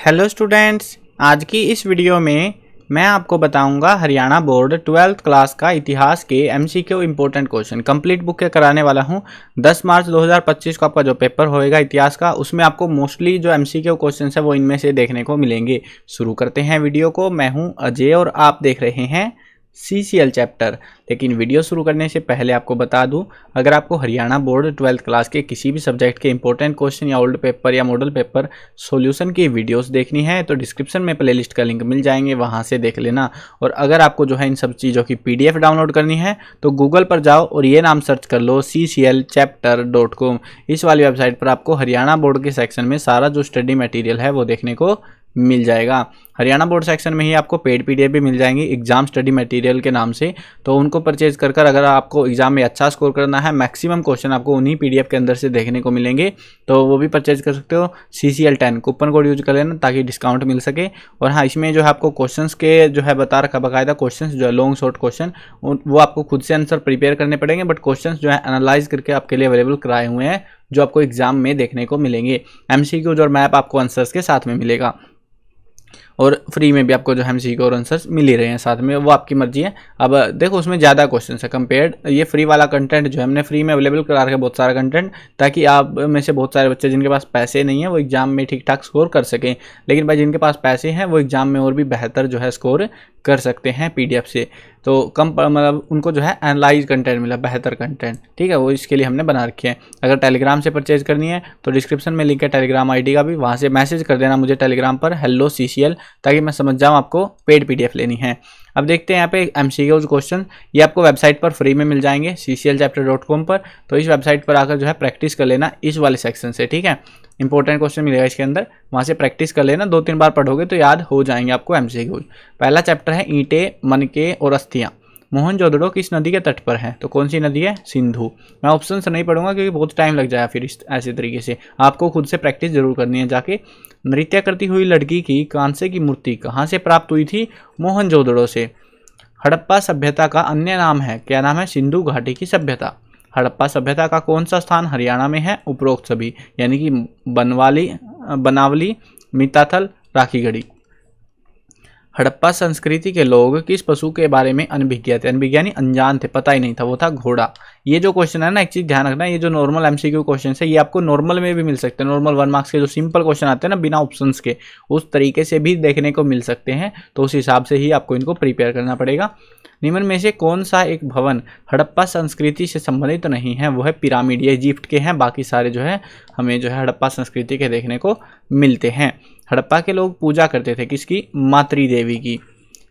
Hello students, आज की इस वीडियो में मैं आपको बताऊंगा हरियाणा बोर्ड 12th क्लास का इतिहास के MCQ important question complete book के कराने वाला हूं। 10 मार्च 2025 को आपका जो पेपर होएगा इतिहास का, उसमें आपको मोस्टली जो एमसीक्यू क्वेश्चन है वो इनमें से देखने को मिलेंगे। शुरू करते हैं वीडियो को। मैं हूं अजय और आप देख रहे हैं सीसीएल चैप्टर। लेकिन वीडियो शुरू करने से पहले आपको बता दूं, अगर आपको हरियाणा बोर्ड 12th क्लास के किसी भी सब्जेक्ट के इंपॉर्टेंट क्वेश्चन या ओल्ड पेपर या मॉडल पेपर सॉल्यूशन की वीडियोस देखनी है तो डिस्क्रिप्शन में प्लेलिस्ट का लिंक मिल जाएंगे, वहां से देख लेना। और अगर आपको जो है इन सब चीज़ों की पीडीएफ डाउनलोड करनी है तो गूगल पर जाओ और ये नाम सर्च कर लो cclchapter.com। इस वाली वेबसाइट पर आपको हरियाणा बोर्ड के सेक्शन में सारा जो स्टडी मटेरियल है वो देखने को मिल जाएगा। हरियाणा बोर्ड सेक्शन में ही आपको पेड पीडीएफ भी मिल जाएंगी एग्जाम स्टडी मटेरियल के नाम से, तो उनको परचेज कर अगर आपको एग्जाम में अच्छा स्कोर करना है, मैक्सिमम क्वेश्चन आपको उन्हीं पीडीएफ के अंदर से देखने को मिलेंगे, तो वो भी परचेज कर सकते हो। CCL10 कूपन कोड यूज कर लेना ताकि डिस्काउंट मिल सके। और हाँ, इसमें जो है आपको क्वेश्चंस के जो है बता रखा बाकायदा, क्वेश्चंस जो है लॉन्ग शॉर्ट क्वेश्चन वो आपको खुद से आंसर प्रिपेयर करने पड़ेंगे, बट क्वेश्चंस जो है एनालाइज करके आपके लिए अवेलेबल कराए हुए हैं जो आपको एग्जाम में देखने को मिलेंगे। MCQ और मैप आपको आंसर्स के साथ में मिलेगा और फ्री में भी आपको जो है MCQ और आंसर्स मिल ही रहे हैं साथ में, वो आपकी मर्जी है। अब देखो उसमें ज़्यादा क्वेश्चन है कंपेयर्ड, ये फ्री वाला कंटेंट जो है हमने फ्री में अवेलेबल करा रखा है बहुत सारा कंटेंट, ताकि आप में से बहुत सारे बच्चे जिनके पास पैसे नहीं है वो एग्जाम में ठीक ठाक स्कोर कर सकें, लेकिन भाई जिनके पास पैसे हैं वो एग्जाम में और भी बेहतर जो है स्कोर कर सकते हैं पीडीएफ से। तो कम मतलब उनको जो है एनालाइज कंटेंट मिला, बेहतर कंटेंट, ठीक है, वो इसके लिए हमने बना रखे हैं। अगर टेलीग्राम से परचेज करनी है तो डिस्क्रिप्शन में लिंक है टेलीग्राम आईडी का भी, वहाँ से मैसेज कर देना मुझे टेलीग्राम पर हेलो CCL, ताकि मैं समझ जाऊँ आपको पेड पीडीएफ लेनी है। अब देखते हैं यहाँ पे MCQ क्वेश्चन, ये आपको वेबसाइट पर फ्री में मिल जाएंगे cclchapter.com पर। तो इस वेबसाइट पर आकर जो है प्रैक्टिस कर लेना इस वाले सेक्शन से, ठीक है। इंपॉर्टेंट क्वेश्चन मिलेगा इसके अंदर, वहाँ से प्रैक्टिस कर लेना, 2-3 बार पढ़ोगे तो याद हो जाएंगे आपको MCQ। पहला चैप्टर है ईंटें, मनके और अस्थियाँ। मोहनजोदड़ो किस नदी के तट पर है? तो कौन सी नदी है? सिंधु। मैं ऑप्शन से नहीं पढ़ूंगा क्योंकि बहुत टाइम लग जाएगा फिर ऐसे तरीके से, आपको खुद से प्रैक्टिस जरूर करनी है जाके। नृत्य करती हुई लड़की की कांसे की मूर्ति कहाँ से प्राप्त हुई थी? मोहनजोदड़ो से। हड़प्पा सभ्यता का अन्य नाम है, क्या नाम है? सिंधु घाटी की सभ्यता। हड़प्पा सभ्यता का कौन सा स्थान हरियाणा में है? उपरोक्त सभी, यानी कि बनावली, मिताथल, राखीगढ़ी। हड़प्पा संस्कृति के लोग किस पशु के बारे में अनभिज्ञ थे? अनभिज्ञ यानी अनजान थे, पता ही नहीं था, वो था घोड़ा। ये जो क्वेश्चन है ना, एक चीज ध्यान रखना, ये जो नॉर्मल MCQ क्वेश्चन है ये आपको नॉर्मल में भी मिल सकते हैं। नॉर्मल 1 मार्क्स के जो सिंपल क्वेश्चन आते हैं ना बिना ऑप्शंस के, उस तरीके से भी देखने को मिल सकते हैं, तो उस हिसाब से ही आपको इनको प्रिपेयर करना पड़ेगा। निम्न में से कौन सा एक भवन हड़प्पा संस्कृति से संबंधित नहीं है? वो है पिरामिड, ये इजिप्ट के हैं, बाकी सारे जो है हमें जो है हड़प्पा संस्कृति के देखने को मिलते हैं। हड़प्पा के लोग पूजा करते थे किसकी? मातृ देवी की।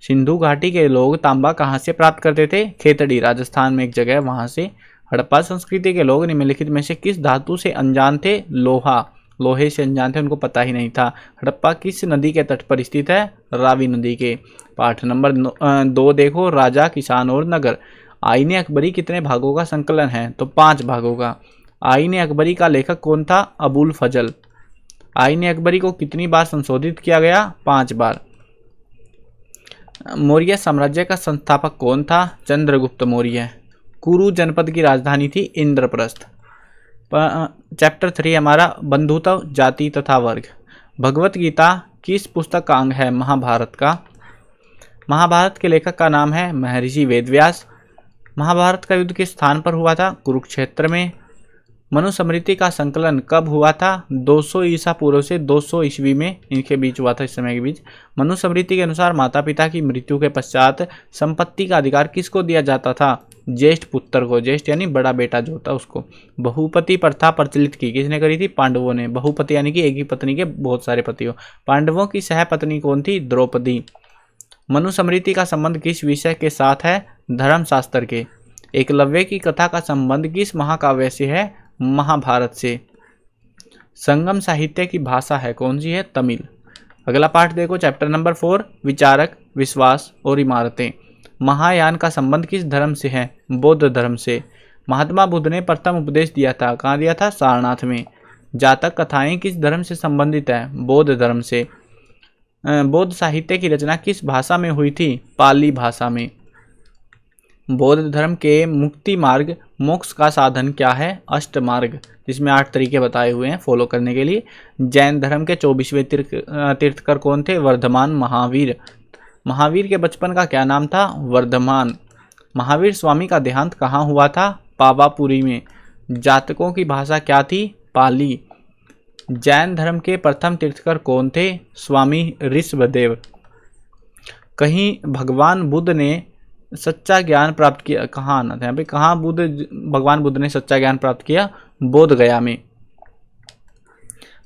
सिंधु घाटी के लोग तांबा कहाँ से प्राप्त करते थे? खेतड़ी, राजस्थान में एक जगह है वहाँ से। हड़प्पा संस्कृति के लोग निम्नलिखित में से किस धातु से अनजान थे? लोहा, लोहे से अनजान थे, उनको पता ही नहीं था। हड़प्पा किस नदी के तट पर स्थित है? रावी नदी के। पाठ नंबर 2 देखो, राजा, किसान और नगर। आईने अकबरी कितने भागों का संकलन है? तो 5 भागों का। आईने अकबरी का लेखक कौन था? अबुल फजल। आईने अकबरी को कितनी बार संशोधित किया गया? 5 बार। मौर्य साम्राज्य का संस्थापक कौन था? चंद्रगुप्त मौर्य। कुरु जनपद की राजधानी थी इंद्रप्रस्थ। चैप्टर 3 हमारा बंधुत्व, जाति तथा वर्ग। भगवत गीता किस पुस्तक का अंग है? महाभारत का। महाभारत के लेखक का नाम है महर्षि वेदव्यास। महाभारत का युद्ध किस स्थान पर हुआ था? कुरुक्षेत्र में। मनुस्मृति का संकलन कब हुआ था? 200 ईसा पूर्व से 200 ईस्वी में, इनके बीच हुआ था, इस समय के बीच। मनुस्मृति के अनुसार माता पिता की मृत्यु के पश्चात संपत्ति का अधिकार किसको दिया जाता था? ज्येष्ठ पुत्र को, ज्येष्ठ यानी बड़ा बेटा जो होता उसको। बहुपति प्रथा प्रचलित की किसने करी थी? पांडवों ने। बहुपति यानी कि एक ही पत्नी के बहुत सारे पति हो। पांडवों की सहपत्नी कौन थी? द्रौपदी। मनुस्मृति का संबंध किस विषय के साथ है? धर्मशास्त्र के। एकलव्य की कथा का संबंध किस महाकाव्य से है? महाभारत से। संगम साहित्य की भाषा है कौन सी है? तमिल। अगला पाठ देखो, चैप्टर नंबर 4 विचारक, विश्वास और इमारतें। महायान का संबंध किस धर्म से है? बौद्ध धर्म से। महात्मा बुद्ध ने प्रथम उपदेश दिया था, कहाँ दिया था? सारनाथ में। जातक कथाएं किस धर्म से संबंधित है? बौद्ध धर्म से। बौद्ध साहित्य की रचना किस भाषा में हुई थी? पाली भाषा में। बौद्ध धर्म के मुक्ति मार्ग मोक्ष का साधन क्या है? अष्ट मार्ग, जिसमें 8 तरीके बताए हुए हैं फॉलो करने के लिए। जैन धर्म के 24वें तीर्थकर कौन थे? वर्धमान महावीर। महावीर के बचपन का क्या नाम था? वर्धमान। महावीर स्वामी का देहांत कहाँ हुआ था? पावापुरी में। जातकों की भाषा क्या थी? पाली। जैन धर्म के प्रथम तीर्थकर कौन थे? स्वामी ऋषभदेव। कहीं भगवान बुद्ध ने सच्चा ज्ञान प्राप्त किया, कहाँ आना था यहाँ पे, कहाँ भगवान बुद्ध ने सच्चा ज्ञान प्राप्त किया? बोध गया में।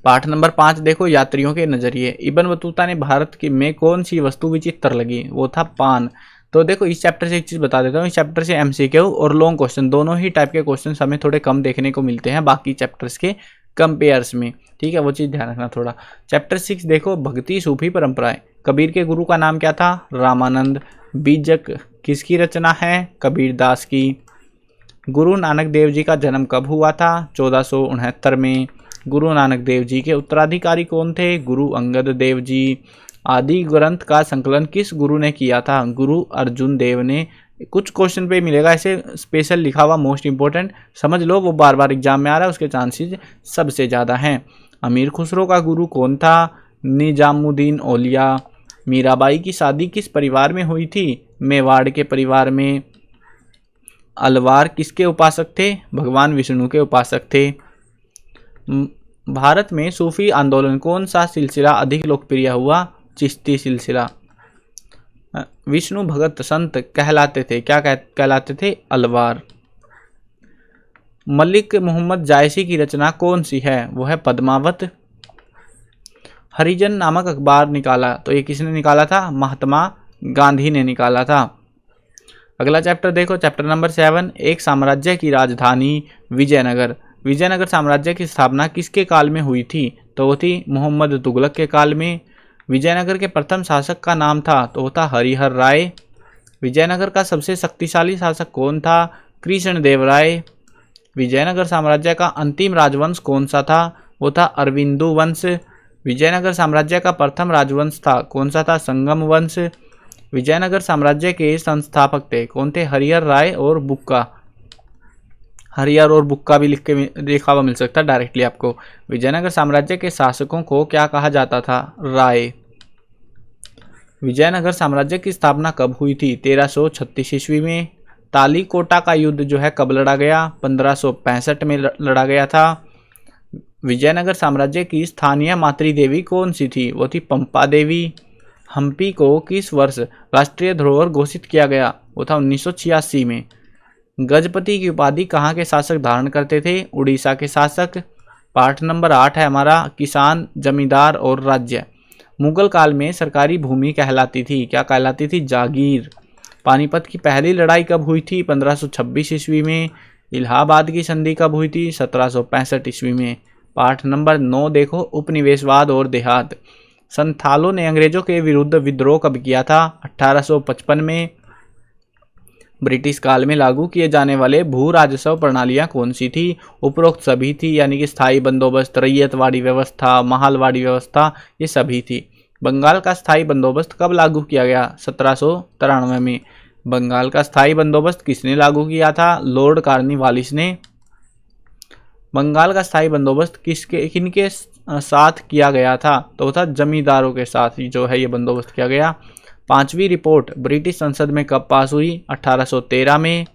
पाठ नंबर 5 देखो, यात्रियों के नजरिए। इब्न बतूता ने भारत की में कौन सी वस्तु विचित्र लगी? वो था पान। तो देखो इस चैप्टर से एक चीज बता देता हूँ, इस चैप्टर से एमसीक्यू और लॉन्ग क्वेश्चन दोनों ही टाइप के क्वेश्चन हमें थोड़े कम देखने को मिलते हैं बाकी चैप्टर्स के कंपेयर्स में, ठीक है, वो चीज ध्यान रखना थोड़ा। चैप्टर 6 देखो, भक्ति सूफी परंपराएं। कबीर के गुरु का नाम क्या था? रामानंद। बीजक किसकी रचना है? कबीरदास की। गुरु नानक देव जी का जन्म कब हुआ था? 1469 में। गुरु नानक देव जी के उत्तराधिकारी कौन थे? गुरु अंगद देव जी। आदि ग्रंथ का संकलन किस गुरु ने किया था? गुरु अर्जुन देव ने। कुछ क्वेश्चन पे मिलेगा ऐसे स्पेशल लिखा हुआ, मोस्ट इंपोर्टेंट समझ लो, वो बार बार एग्जाम में आ रहा है, उसके चांसेस सबसे ज़्यादा हैं। अमीर खुसरो का गुरु कौन था? निजामुद्दीन औलिया। मीराबाई की शादी किस परिवार में हुई थी? मेवाड़ के परिवार में। अलवार किसके उपासक थे? भगवान विष्णु के उपासक थे। भारत में सूफी आंदोलन कौन सा सिलसिला अधिक लोकप्रिय हुआ? चिश्ती सिलसिला। विष्णु भगत संत कहलाते थे, क्या कहलाते थे? अलवार। मलिक मोहम्मद जायसी की रचना कौन सी है? वो है पद्मावत। हरिजन नामक अखबार निकाला, तो ये किसने निकाला था? महात्मा गांधी ने निकाला था। अगला चैप्टर देखो, चैप्टर नंबर 7, एक साम्राज्य की राजधानी विजयनगर। विजयनगर साम्राज्य की स्थापना किसके काल में हुई थी? तो वो थी मोहम्मद तुगलक के काल में। विजयनगर के प्रथम शासक का नाम था, तो वो था हरिहर राय। विजयनगर का सबसे शक्तिशाली शासक कौन था? कृष्णदेव राय। विजयनगर साम्राज्य का अंतिम राजवंश कौन सा था? वो था अरविंदु वंश। विजयनगर साम्राज्य का प्रथम राजवंश था, कौन सा था? संगम वंश। विजयनगर साम्राज्य के संस्थापक थे, कौन थे? हरिहर राय और बुक्का। हरिहर और बुक्का भी लिख के लिखा हुआ मिल सकता है डायरेक्टली आपको। विजयनगर साम्राज्य के शासकों को क्या कहा जाता था? राय। विजयनगर साम्राज्य की स्थापना कब हुई थी? 1336 ईस्वी में। तालीकोटा का युद्ध जो है कब लड़ा गया? 1565 में लड़ा गया था। विजयनगर साम्राज्य की स्थानीय मातृदेवी कौन सी थी? वो थी पंपा देवी। हम्पी को किस वर्ष राष्ट्रीय धरोहर घोषित किया गया? वो था 1986 में। गजपति की उपाधि कहाँ के शासक धारण करते थे? उड़ीसा के शासक। पाठ नंबर 8 है हमारा, किसान, जमींदार और राज्य। मुगल काल में सरकारी भूमि कहलाती थी, क्या कहलाती थी? जागीर। पानीपत की पहली लड़ाई कब हुई थी? 1526 ईस्वी में। इलाहाबाद की संधि कब हुई थी? 1765 ईस्वी में। पाठ नंबर 9 देखो, उपनिवेशवाद और देहात। संथालों ने अंग्रेजों के विरुद्ध विद्रोह कब किया था? 1855 में। ब्रिटिश काल में लागू किए जाने वाले भू राजस्व प्रणालियां कौन सी थी? उपरोक्त सभी थी, यानी कि स्थायी बंदोबस्त, रैयतवाड़ी व्यवस्था, महालवाड़ी व्यवस्था, ये सभी थी। बंगाल का स्थायी बंदोबस्त कब लागू किया गया? 1793 में। बंगाल का स्थायी बंदोबस्त किसने लागू किया था? लॉर्ड कॉर्नवालिस ने। बंगाल का स्थायी बंदोबस्त किनके साथ किया गया था? तो वो था जमींदारों के साथ जो है ये बंदोबस्त किया गया। 5वीं रिपोर्ट ब्रिटिश संसद में कब पास हुई? 1813 में।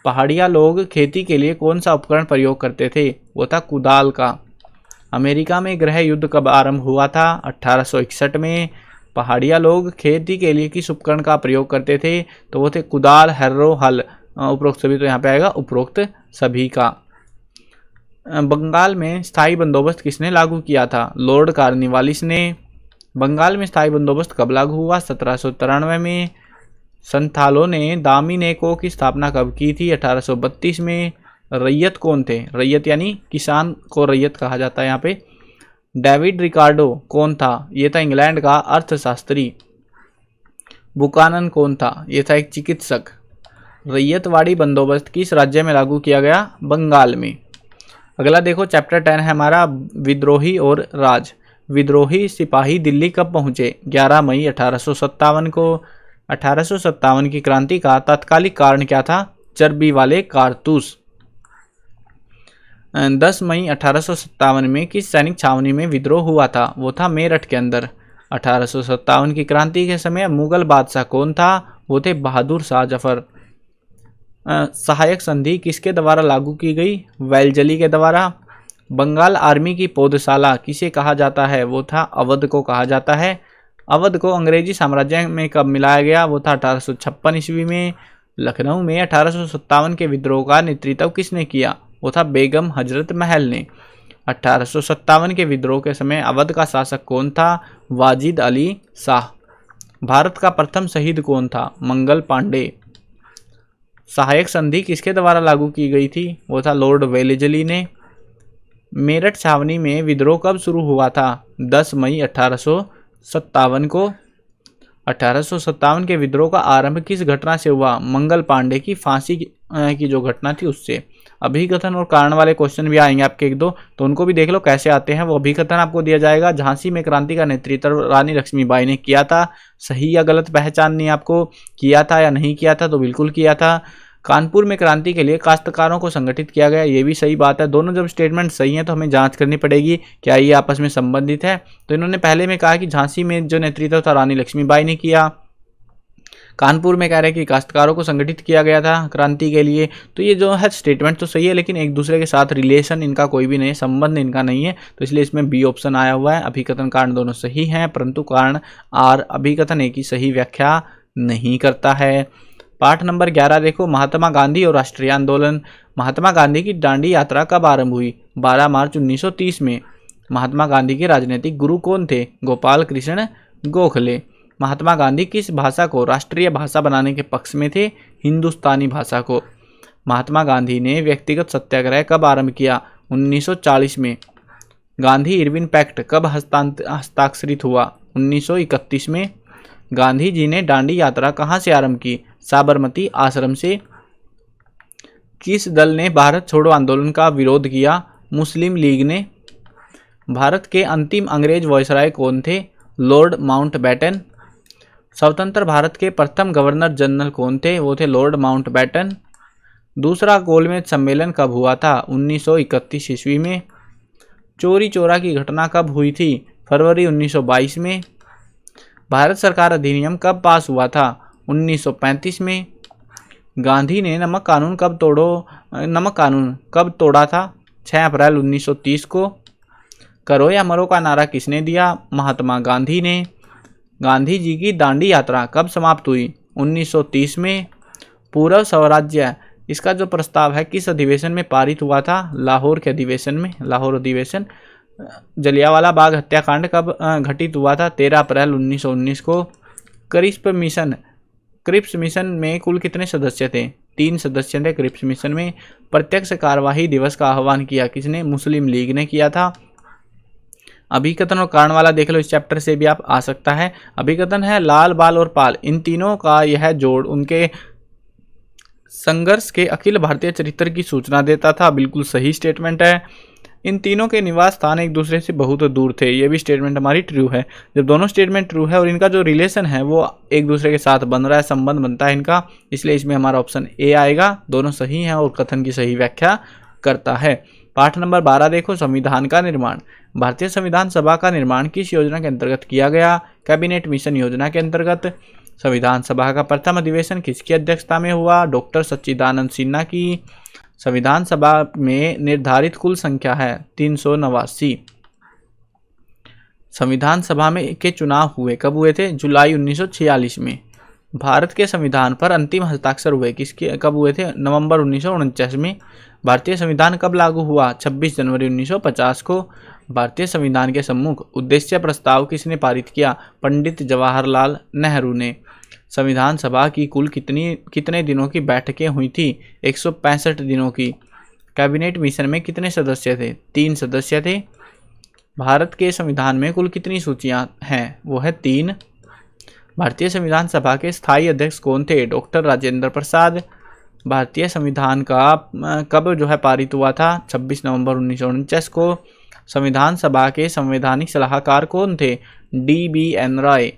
पहाड़िया लोग खेती के लिए कौन सा उपकरण प्रयोग करते थे? वो था कुदाल का। अमेरिका में गृह युद्ध कब आरंभ हुआ था? 1861 में। पहाड़िया लोग खेती के लिए किस उपकरण का प्रयोग करते थे? तो वो थे कुदाल, हैरो, हल। उपरोक्त सभी, तो यहाँ पे आएगा उपरोक्त सभी का। बंगाल में स्थायी बंदोबस्त किसने लागू किया था? लॉर्ड कॉर्नवालिस ने। बंगाल में स्थायी बंदोबस्त कब लागू हुआ? 1793 में। संथालों ने दामिनेको की स्थापना कब की थी? 1832 में। रैयत कौन थे? रैयत यानी किसान को रैयत कहा जाता है यहाँ पे। डेविड रिकार्डो कौन था? ये था इंग्लैंड का अर्थशास्त्री। बुकानन कौन था? ये था एक चिकित्सक। रैयतवाड़ी बंदोबस्त किस राज्य में लागू किया गया? बंगाल में। अगला देखो, चैप्टर 10 है हमारा, विद्रोही और राज। विद्रोही सिपाही दिल्ली कब पहुंचे? 11 मई 1857 को। 1857 की क्रांति का तात्कालिक कारण क्या था? चर्बी वाले कारतूस। 10 मई 1857 में किस सैनिक छावनी में विद्रोह हुआ था? वो था मेरठ के अंदर। 1857 की क्रांति के समय मुगल बादशाह कौन था? वो थे बहादुर शाह जफर। सहायक संधि किसके द्वारा लागू की गई? वेलजली के द्वारा। बंगाल आर्मी की पौधशाला किसे कहा जाता है? वो था अवध को कहा जाता है। अवध को अंग्रेजी साम्राज्य में कब मिलाया गया? वो था 1856 ईस्वी में। लखनऊ में 1857 के विद्रोह का नेतृत्व किसने किया? वो था बेगम हजरत महल ने। 1857 के विद्रोह के समय अवध का शासक कौन था? वाजिद अली शाह। भारत का प्रथम शहीद कौन था? मंगल पांडे। सहायक संधि किसके द्वारा लागू की गई थी? वो था लॉर्ड वेलेजली ने। मेरठ छावनी में विद्रोह कब शुरू हुआ था? 10 मई 1857 को। 1857 के विद्रोह का आरंभ किस घटना से हुआ? मंगल पांडे की फांसी की जो घटना थी उससे। अभिकथन और कारण वाले क्वेश्चन भी आएंगे आपके एक दो, तो उनको भी देख लो कैसे आते हैं। वो अभिकथन आपको दिया जाएगा, झांसी में क्रांति का नेतृत्व रानी लक्ष्मीबाई ने किया था। सही या गलत पहचाननी आपको, किया था या नहीं किया था? तो बिल्कुल किया था। कानपुर में क्रांति के लिए काश्तकारों को संगठित किया गया, ये भी सही बात है। दोनों जब स्टेटमेंट सही हैं तो हमें जांच करनी पड़ेगी क्या ये आपस में संबंधित है। तो इन्होंने पहले में कहा कि झांसी में जो नेतृत्व था रानी लक्ष्मीबाई ने किया, कानपुर में कह रहे हैं कि काश्तकारों को संगठित किया गया था क्रांति के लिए। तो ये जो है स्टेटमेंट तो सही है, लेकिन एक दूसरे के साथ रिलेशन इनका कोई भी नहीं है, संबंध इनका नहीं है, तो इसलिए इसमें बी ऑप्शन आया हुआ है। अभिकथन कारण दोनों सही हैं, परंतु कारण आर अभिकथन एक ही सही व्याख्या नहीं करता है। पाठ नंबर 11 देखो, महात्मा गांधी और राष्ट्रीय आंदोलन। महात्मा गांधी की दांडी यात्रा कब आरंभ हुई? 12 मार्च 1930 में। महात्मा गांधी के राजनीतिक गुरु कौन थे? गोपाल कृष्ण गोखले। महात्मा गांधी किस भाषा को राष्ट्रीय भाषा बनाने के पक्ष में थे? हिंदुस्तानी भाषा को। महात्मा गांधी ने व्यक्तिगत सत्याग्रह कब आरंभ किया? 1940 में। गांधी इरविन पैक्ट कब हस्ताक्षरित हुआ? 1931 में। गांधी जी ने दांडी यात्रा कहाँ से आरंभ की? साबरमती आश्रम से। किस दल ने भारत छोड़ो आंदोलन का विरोध किया? मुस्लिम लीग ने। भारत के अंतिम अंग्रेज वायसराय कौन थे? Lord Mountbatten. स्वतंत्र भारत के प्रथम गवर्नर जनरल कौन थे? वो थे लॉर्ड माउंटबेटन। दूसरा गोलमेज सम्मेलन कब हुआ था? 1931 ईस्वी में। चोरी चोरा की घटना कब हुई थी? फरवरी 1922 में। भारत सरकार अधिनियम कब पास हुआ था? 1935 में। गांधी ने नमक कानून कब तोड़ा था? 6 अप्रैल 1930 को। करो या मरो का नारा किसने दिया? महात्मा गांधी ने। गांधी जी की दांडी यात्रा कब समाप्त हुई? 1930 में। पूर्व स्वराज्य, इसका जो प्रस्ताव है किस अधिवेशन में पारित हुआ था? लाहौर के अधिवेशन में। लाहौर अधिवेशन। जलियांवाला बाग हत्याकांड कब घटित हुआ था? 13 अप्रैल 1919 को। क्रिप्स मिशन में कुल कितने सदस्य थे? 3 सदस्य थे क्रिप्स मिशन में। प्रत्यक्ष कार्यवाही दिवस का आह्वान किया किसने? मुस्लिम लीग ने किया था। अभिकथन और कारण वाला देख लो, इस चैप्टर से भी आप आ सकता है। अभिकथन है लाल, बाल और पाल, इन तीनों का यह जोड़ उनके संघर्ष के अखिल भारतीय चरित्र की सूचना देता था। बिल्कुल सही स्टेटमेंट है। इन तीनों के निवास स्थान एक दूसरे से बहुत दूर थे, ये भी स्टेटमेंट हमारी ट्रू है। जब दोनों स्टेटमेंट ट्रू है और इनका जो रिलेशन है वो एक दूसरे के साथ बन रहा है, संबंध बनता है इनका, इसलिए इसमें हमारा ऑप्शन ए आएगा। दोनों सही हैं और कथन की सही व्याख्या करता है। पाठ नंबर 12 देखो, संविधान का निर्माण। भारतीय संविधान सभा का निर्माण किस योजना के अंतर्गत किया गया? कैबिनेट मिशन योजना के अंतर्गत। संविधान सभा का प्रथम अधिवेशन किसकी अध्यक्षता में हुआ? डॉक्टर सच्चिदानंद सिन्हा की। संविधान सभा में निर्धारित कुल संख्या है 389। संविधान सभा में के चुनाव हुए कब हुए थे? जुलाई 1946 में। भारत के संविधान पर अंतिम हस्ताक्षर हुए कब हुए थे? नवंबर 1949 में। भारतीय संविधान कब लागू हुआ? 26 जनवरी 1950 को। भारतीय संविधान के सम्मुख उद्देश्य प्रस्ताव किसने पारित किया? पंडित जवाहरलाल नेहरू ने। संविधान सभा की कुल कितने दिनों की बैठकें हुई थी? 165 दिनों की। कैबिनेट मिशन में कितने सदस्य थे? 3 सदस्य थे। भारत के संविधान में कुल कितनी सूचियां हैं? वो है 3। भारतीय संविधान सभा के स्थायी अध्यक्ष कौन थे? डॉक्टर राजेंद्र प्रसाद। भारतीय संविधान का कब जो है पारित हुआ था? 26 नवंबर 1949 को। संविधान सभा के संवैधानिक सलाहकार कौन थे? DBN रॉय।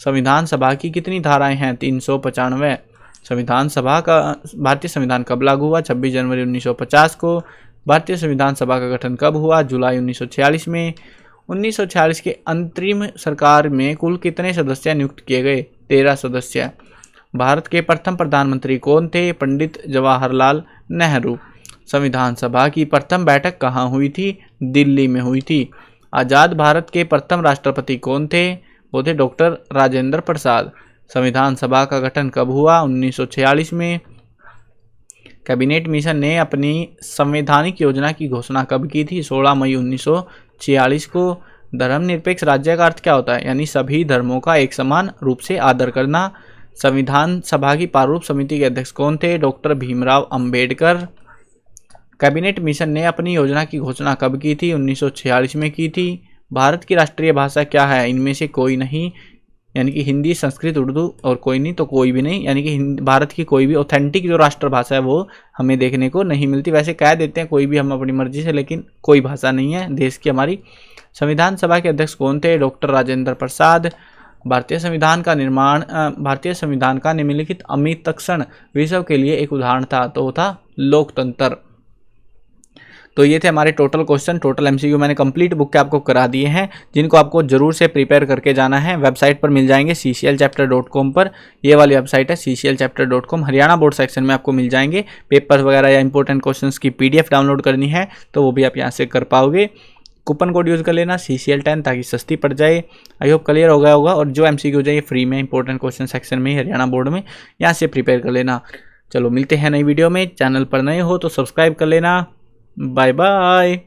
संविधान सभा की कितनी धाराएं हैं? 395। संविधान सभा का भारतीय संविधान कब लागू हुआ? 26 जनवरी 1950 को। भारतीय संविधान सभा का गठन कब हुआ? जुलाई 1946 में। 1946 के अंतरिम सरकार में कुल कितने सदस्य नियुक्त किए गए? 13 सदस्य। भारत के प्रथम प्रधानमंत्री कौन थे? पंडित जवाहरलाल नेहरू। संविधान सभा की प्रथम बैठक कहाँ हुई थी? दिल्ली में हुई थी। आज़ाद भारत के प्रथम राष्ट्रपति कौन थे? वो थे डॉक्टर राजेंद्र प्रसाद। संविधान सभा का गठन कब हुआ? 1946 में। कैबिनेट मिशन ने अपनी संवैधानिक योजना की घोषणा कब की थी? 16 मई 1946 को। धर्मनिरपेक्ष राज्य का अर्थ क्या होता है? यानी सभी धर्मों का एक समान रूप से आदर करना। संविधान सभा की प्रारूप समिति के अध्यक्ष कौन थे? Doctor Bhimrao Ambedkar. Cabinet mission ने अपनी योजना की घोषणा कब की थी? 1946 में की थी। भारत की राष्ट्रीय भाषा क्या है? इनमें से कोई नहीं, यानी कि हिंदी, संस्कृत, उर्दू और कोई नहीं तो कोई भी नहीं, यानी कि भारत की कोई भी ऑथेंटिक जो राष्ट्रभाषा है वो हमें देखने को नहीं मिलती। वैसे कह देते हैं कोई भी हम अपनी मर्जी से, लेकिन कोई भाषा नहीं है देश की हमारी। संविधान सभा के अध्यक्ष कौन थे? डॉक्टर राजेंद्र प्रसाद। भारतीय संविधान का निम्नलिखित अमित क्षण विश्व के लिए एक उदाहरण था, तो वो था लोकतंत्र। तो ये थे हमारे टोटल क्वेश्चन, टोटल एमसीक्यू मैंने कंप्लीट बुक के आपको करा दिए हैं, जिनको आपको जरूर से प्रिपेयर करके जाना है। वेबसाइट पर मिल जाएंगे cclchapter.com पर, ये वाली वेबसाइट है cclchapter.com। हरियाणा बोर्ड सेक्शन में आपको मिल जाएंगे पेपर्स वगैरह या इंपॉर्टेंट क्वेश्चंस की PDF डाउनलोड करनी है तो वो भी आप यहाँ से कर पाओगे। कूपन कोड यूज़ कर लेना CCL10 ताकि सस्ती पड़ जाए। आई होप क्लियर हो गया होगा। और जो एमसीक्यू चाहिए फ्री में इंपॉर्टेंट क्वेश्चन सेक्शन में हरियाणा बोर्ड में, यहाँ से प्रिपेयर कर लेना। चलो मिलते हैं नई वीडियो में। चैनल पर नए हो तो सब्सक्राइब कर लेना। Bye bye.